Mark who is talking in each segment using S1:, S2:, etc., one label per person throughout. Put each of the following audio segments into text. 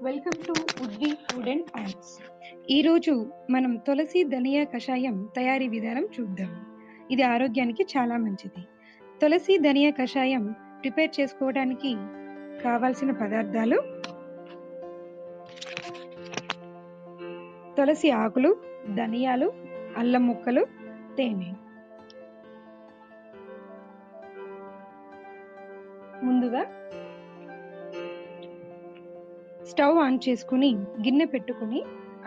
S1: Welcome to వudvi food and arts. ఈరోజు మనం తులసి ధనియా కషాయం తయారీ విధానం చూద్దాం. ఇది ఆరోగ్యానికి చాలా మంచిది. తులసి ధనియా కషాయం ప్రిపేర్ చేసుకోవడానికి కావాల్సిన పదార్థాలు: తులసి ఆకులు, ధనియాలు, అల్లం ముక్కలు, తేనె. ముందుగా స్టవ్ ఆన్ చేసుకుని గిన్నె పెట్టుకుని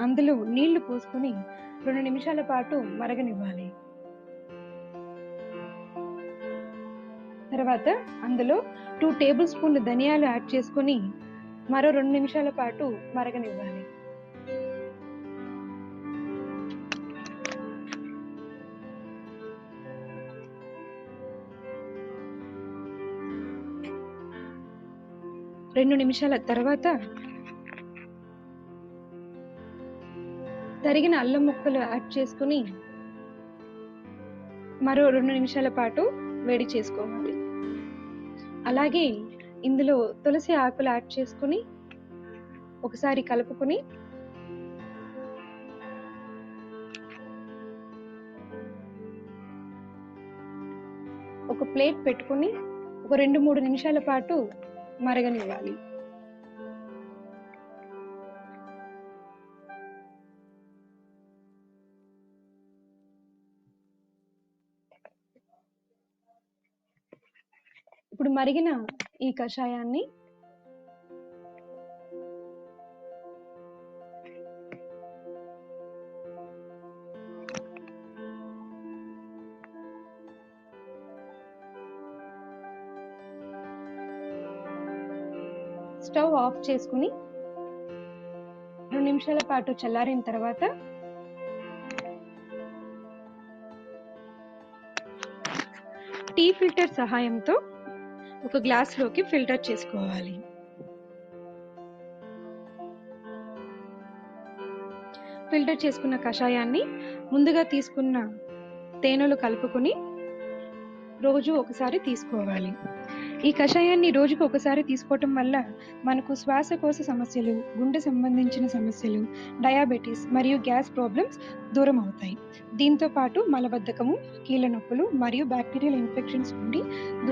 S1: అందులో నీళ్లు పోసుకుని 2 నిమిషాల పాటు మరగనివ్వాలి. తర్వాత అందులో 2 టేబుల్ స్పూన్లు ధనియాలు యాడ్ చేసుకుని మరో 2 నిమిషాల పాటు మరగనివ్వాలి. రెండు నిమిషాల తర్వాత తరిగిన అల్లం ముక్కలు యాడ్ చేసుకుని మరో 2 నిమిషాల పాటు వేడి చేసుకోవాలి. అలాగే ఇందులో తులసి ఆకులు యాడ్ చేసుకుని ఒకసారి కలుపుకుని ఒక ప్లేట్ పెట్టుకుని ఒక 2-3 నిమిషాల పాటు మరగనివ్వాలి. ఇప్పుడు మరిగిన ఈ కషాయాన్ని స్టవ్ ఆఫ్ చేసుకుని 2 నిమిషాల పాటు చల్లారిన తర్వాత టీ ఫిల్టర్ సహాయంతో ఒక గ్లాస్లోకి ఫిల్టర్ చేసుకోవాలి. ఫిల్టర్ చేసుకున్న కషాయాన్ని ముందుగా తీసుకున్న తేనెలో కలుపుకొని రోజు ఒకసారి తీసుకోవాలి. ఈ కషాయాన్ని రోజుకు ఒకసారి తీసుకోవటం వల్ల మనకు శ్వాసకోశ సమస్యలు, గుండె సంబంధించిన సమస్యలు, డయాబెటీస్ మరియు గ్యాస్ ప్రాబ్లమ్స్ దూరం అవుతాయి. దీంతో పాటు మలబద్ధకము, కీళ్ళ నొప్పులు మరియు బ్యాక్టీరియల్ ఇన్ఫెక్షన్స్ నుండి దూరం